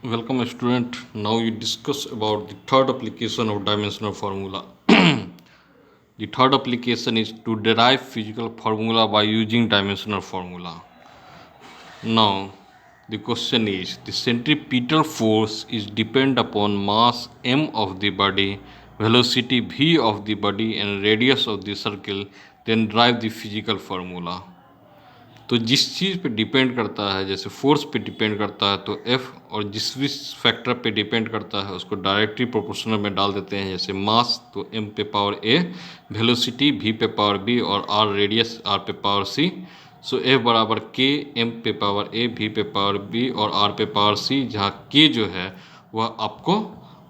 Welcome student. Now you discuss about the third application of dimensional formula. The third application is to derive physical formula by using dimensional formula. Now the question is, the centripetal force is depend upon mass m of the body, velocity v of the body and radius of the circle, then derive the physical formula. तो जिस चीज़ पे depend करता है, जैसे force पे depend करता है तो एफ, और जिस भी फैक्टर पे डिपेंड करता है उसको डायरेक्टली प्रोपोर्शनल में डाल देते हैं। जैसे मास तो एम पे पावर ए, वेलोसिटी वी पे पावर बी और आर रेडियस आर पे पावर सी। सो एफ बराबर के एम पे पावर ए, वी पे पावर बी और आर पे पावर सी, जहाँ के जो है वह आपको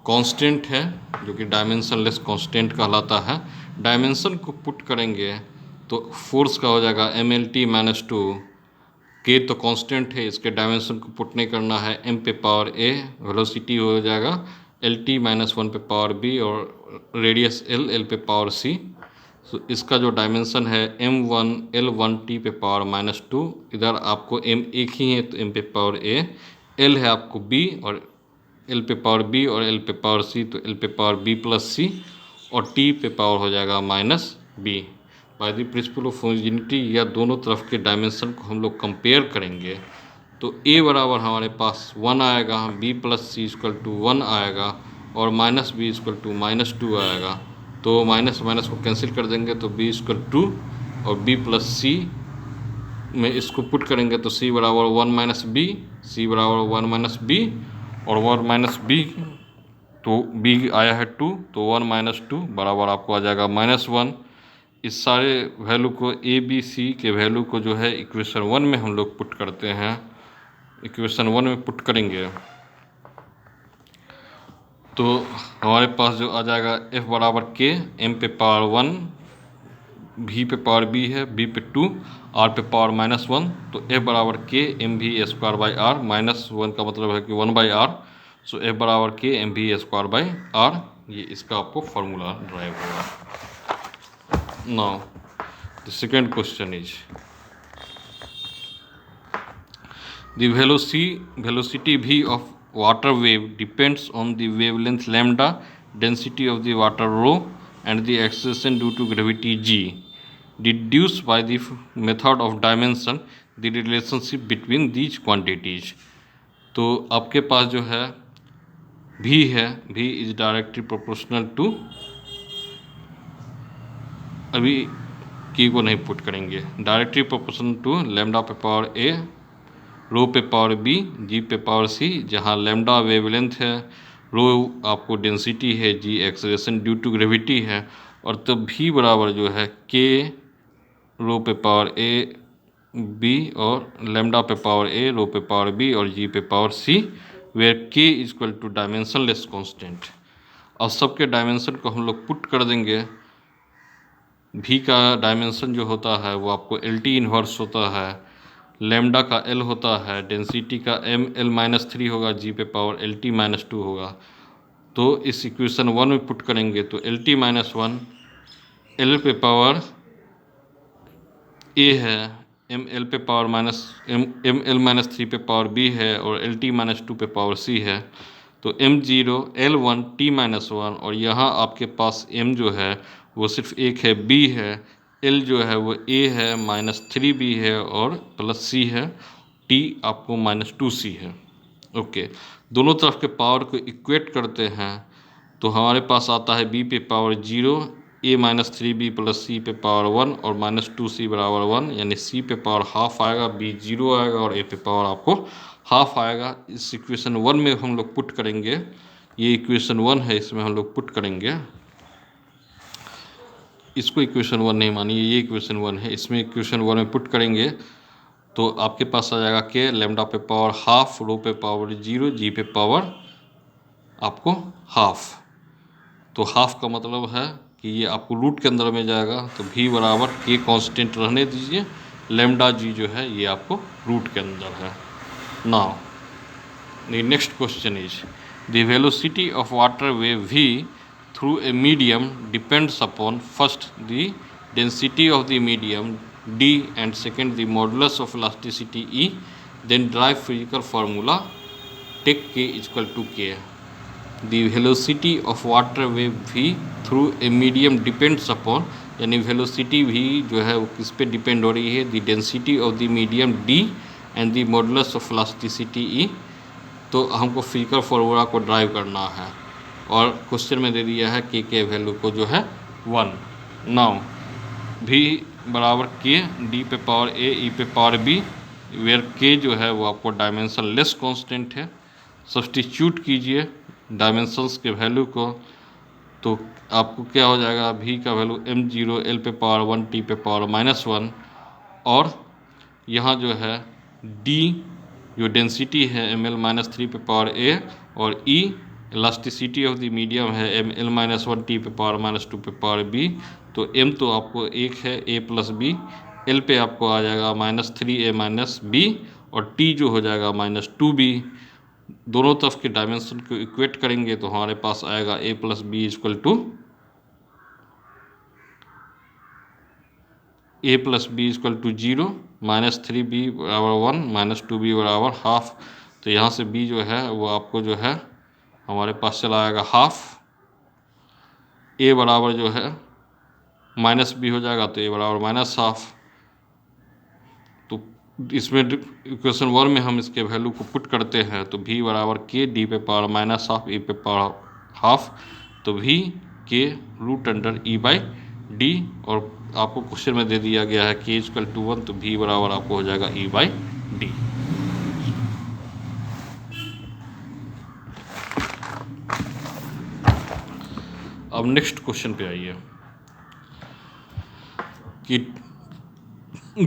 कांस्टेंट है, जो कि डायमेंशनलेस कांस्टेंट कहलाता है। डायमेंशन को पुट करेंगे तो फोर्स का हो जाएगा M L T minus two. के तो कांस्टेंट है, इसके डायमेंशन को पुट नहीं करना है। एम पे पावर ए, वेलोसिटी हो जाएगा एल टी माइनस वन पे पावर बी और रेडियस एल, एल पे पावर सी। तो इसका जो डायमेंशन है M one L one T पे पावर माइनस टू। इधर आपको एम एक ही है तो एम पे पावर ए, एल है आपको बी और एल पे पावर बी और एल पे पावर सी तो एल पे पावर बी प्लस सी, और टी पे पावर हो जाएगा minus B. By the principle of homogeneity, या दोनों तरफ के डायमेंशन को हम लोग कंपेयर करेंगे तो ए बराबर हमारे पास 1 आएगा, B plus C equal to 1 आएगा और minus B equal to minus 2 आएगा। तो माइनस माइनस को कैंसिल कर देंगे तो बी इक्वल टू, और बी प्लस सी में इसको पुट करेंगे तो सी बराबर 1 माइनस बी, सी बराबर 1 माइनस बी और 1 माइनस बी, तो बी आया है 2 तो 1 माइनस 2 बराबर आपको आ जाएगा माइनस 1। इस सारे वैल्यू को ए बी सी के वैल्यू को जो है इक्वेशन 1 में हम लोग पुट करते हैं। इक्वेशन 1 में पुट करेंगे तो हमारे पास जो आ जाएगा एफ बराबर के एम पे पावर 1, वी पे पावर बी है, बी पे 2, आर पे पावर माइनस 1। तो एफ बराबर K M V square by R, minus 1 का मतलब है कि 1 बाई आर। सो एफ बराबर K M V square by R, ये इसका आपको फार्मूला ड्राइव होगा। Now, the second question is, the velocity v of water wave depends on the wavelength lambda, density of the water rho, and the acceleration due to gravity g. Deduce by the method of dimension the relationship between these quantities. तो आपके पास जो है v है, v is directly proportional to, अभी की को नहीं put करेंगे, डायरेक्टली प्रोपोर्शनल टू लैम्डा पे पावर ए, रो पे पावर बी, जी पे पावर सी, जहाँ लैम्डा वेवलेंथ है, रो आपको डेंसिटी है, जी एक्सेलरेशन ड्यू टू ग्रेविटी है, और तब भी बराबर जो है के रो पे पावर ए बी और लैम्डा पे पावर ए, रो पे पावर बी और जी पे power C, where K equal to dimensionless constant. अब सबके डायमेंशन को हम लोग पुट कर देंगे। भी का डायमेंशन जो होता है वो आपको एल टी इन्वर्स होता है, लैम्डा का एल होता है, डेंसिटी का एम एल माइनस 3 होगा, जी पे पावर एल टी माइनस 2 होगा। तो इस इक्वेशन 1 में पुट करेंगे तो एल टी माइनस 1 एल पे पावर ए है, एम एल पे power minus M L minus 3 पे पावर बी है और एल टी माइनस 2 पे पावर सी है। तो M zero L one T minus 1, और यहाँ आपके पास एम जो है वो सिर्फ एक है, बी है, एल जो है वो ए है, माइनस 3 बी है और प्लस सी है, टी आपको माइनस 2 सी है। ओके, दोनों तरफ के पावर को इक्वेट करते हैं तो हमारे पास आता है बी पे पावर 0, ए माइनस 3 बी प्लस सी पे पावर 1 और माइनस 2 सी बराबर 1, यानी सी पे पावर हाफ आएगा, बी 0 आएगा और ए पे पावर आपको हाफ आएगा। इस इक्वेशन 1 में हम लोग पुट करेंगे, ये इक्वेशन 1 है, इसमें हम लोग पुट करेंगे, इसको इक्वेशन 1 नहीं मानिए, ये इक्वेशन 1 है, इसमें इक्वेशन 1 में पुट करेंगे तो आपके पास आ जाएगा के लैम्डा पे पावर हाफ, रो पे पावर 0, जी पे पावर आपको हाफ। तो हाफ का मतलब है कि ये आपको रूट के अंदर में जाएगा, तो भी बराबर के कांस्टेंट रहने दीजिए, लैम्डा जी जो है ये आपको रूट के अंदर है। Now the next question is, the velocity of water wave V through a medium depends upon first the density of the medium d and second the modulus of elasticity E, then derive physical formula take K equal to K. The velocity of water wave भी through a medium depends upon, यानी velocity भी जो है वो किस पे depend हो रही है, the density of the medium D and the modulus of elasticity E. तो हमको फिजिकल फॉर्मूला को ड्राइव करना है और क्वेश्चन में दे दिया है के वैल्यू को जो है 1। नाउ भी बराबर के डी पे पावर ए ई पे पावर बी, वेयर के जो है वो आपको डायमेंशन लेस कांस्टेंट है। सब्सटीट्यूट कीजिए डायमेंशंस के वैल्यू को, तो आपको क्या हो जाएगा, v का वैल्यू m0 l पे पावर 1 t पे पावर -1, और यहाँ जो है d जो डेंसिटी है ml-3 पे पावर a, और e elasticity of the medium है ml-1 t पे पावर -2 पे पावर b। तो m तो आपको 1 है a प्लस b, l पे आपको आ जाएगा -3a - b, और t जो हो जाएगा -2b। दोनों तरफ के डायमेंशन को इक्वेट करेंगे तो हमारे पास आएगा a plus B equal to a plus B equal to 0, -3b बराबर 1, -2b बराबर हाफ। तो यहाँ से b जो है वो आपको जो है हमारे पास चला आएगा हाफ। a बराबर जो है -b हो जाएगा तो a बराबर -हाफ। तो इसमें इक्वेशन 1 में हम इसके वैल्यू को पुट करते हैं तो v बराबर के डी पे पावर -हाफ e पे पावर हाफ, तो v के root under e by D, और आपको क्वेश्चन में दे दिया गया है k इक्वल टू 1, तो v बराबर आपको हो जाएगा e बाई डी। अब नेक्स्ट क्वेश्चन पे आइए कि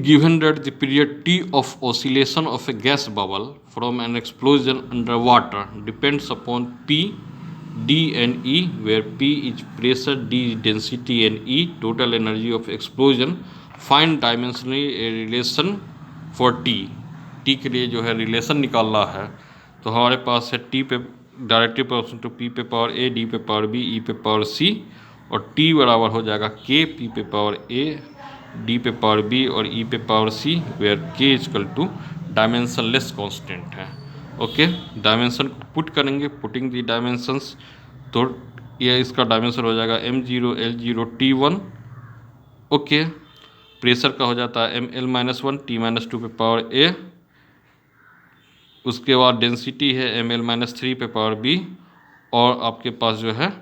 given that the period t of oscillation of a gas bubble from an explosion under water depends upon p, d and e, where p is pressure, d is density and e total energy of explosion, find dimensionally a relation for t। t के लिए जो है relation निकालना है, तो हमारे पास है t पे डायरेक्टली प्रोपोर्शनल टू p पे पावर a, d पे पावर b, e पे पावर c, और t बराबर हो जाएगा k p पे पावर a, डी पे पावर बी और ई पे power C, where K equal to dimensionless constant है। ओके, डायमेंशन को पुट करेंगे, पुटिंग दी डायमेंशंस, तो ये इसका डायमेंशन हो जाएगा m0 l0 t1। Okay, pressure का हो जाता है ml-1 t-2 पे पावर a, उसके बाद डेंसिटी है ml-3 पे पावर b, और आपके पास जो है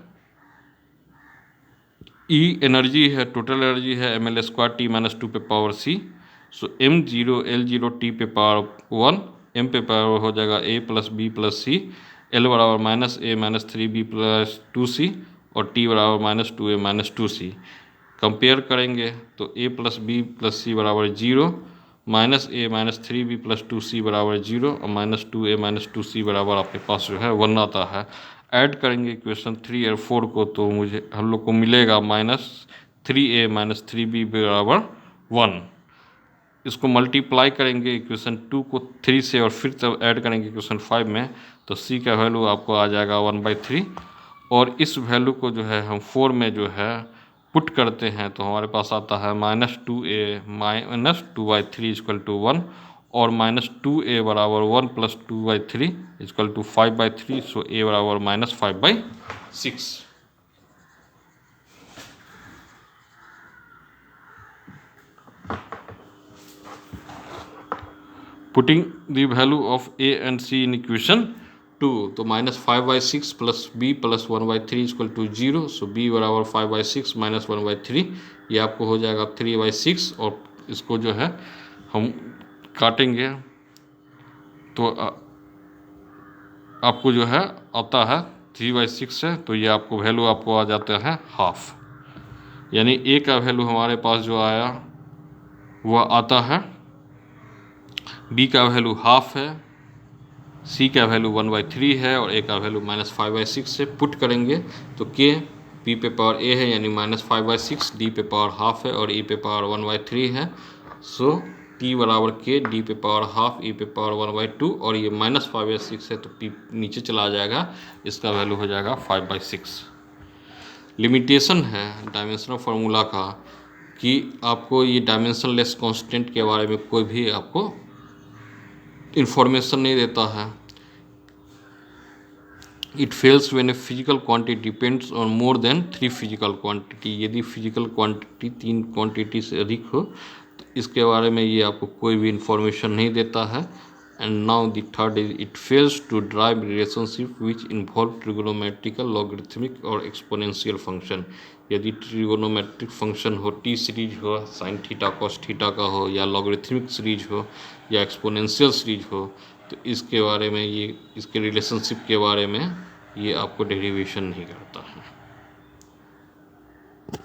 ई एनर्जी है, टोटल एनर्जी है ml² t-2 पे पावर c। सो m0 l0 t पे पावर 1, m पे पावर हो जाएगा a plus b plus c, l बराबर -a - 3b प्लस 2c, और t बराबर -2a - 2c। कंपेयर करेंगे तो a plus b plus c बराबर 0, -a - 3b प्लस 2c बराबर 0, और -2a - 2c बराबर आपके पास जो है 1 आता है। ऐड करेंगे इक्वेशन 3 और 4 को, तो मुझे हम लोग को मिलेगा -3a - 3b बराबर 1। इसको मल्टीप्लाई करेंगे इक्वेशन 2 को 3 से, और फिर तब ऐड करेंगे इक्वेशन 5 में, तो c का वैल्यू आपको आ जाएगा 1/3, और इस वैल्यू को जो है हम 4 में जो है पुट करते हैं तो हमारे पास आता है -2a - 2/3 इक्वल टू 1, और -2a बराबर 1 plus 2/3 equal to 5/3, so a बराबर -5/6। Putting the value of a and c in equation 2, तो -5/6 plus b plus 1/3 equal to 0, so b बराबर 5/6 माइनस 1/3, ये आपको हो जाएगा 3/6, और इसको जो है हम काटेंगे तो आपको जो है आता है 3/6 है, तो ये आपको वैल्यू आपको आ जाता है हाफ, यानी a का वैल्यू हमारे पास जो आया वह आता है, b का वैल्यू हाफ है, c का वैल्यू 1/3 है, और a का वैल्यू -5/6 से पुट करेंगे तो k p पे पावर a है यानी -5/6, d पे पावर हाफ है, और e पे पावर 1/3 है, सो t बराबर k d पे पावर हाफ e पे पावर 1/2, और ये -5/6 है तो p नीचे चला जाएगा, इसका वैल्यू हो जाएगा 5/6। लिमिटेशन है डायमेंशनल फार्मूला का कि आपको ये डायमेंशन लेस कॉन्स्टेंट के बारे में कोई भी आपको इन्फॉर्मेशन नहीं देता है। It fails when a physical quantity depends on more than 3 physical quantity. यदि फिजिकल क्वांटिटी 3 क्वांटिटी से अधिक हो तो इसके बारे में ये आपको कोई भी इंफॉर्मेशन नहीं देता है। And now the third is it fails to drive relationship which involve trigonometrical, logarithmic और एक्सपोनेंशियल फंक्शन। यदि ट्रिगोनोमेट्रिक फंक्शन हो, टी सीरीज हो, साइन थीटा कॉस थीटा का हो, या लॉगरिथमिक सीरीज हो, या एक्सपोनेंशियल सीरीज हो, तो इसके बारे में ये, इसके रिलेशनशिप के बारे में ये आपको डेरिवेशन नहीं करता है।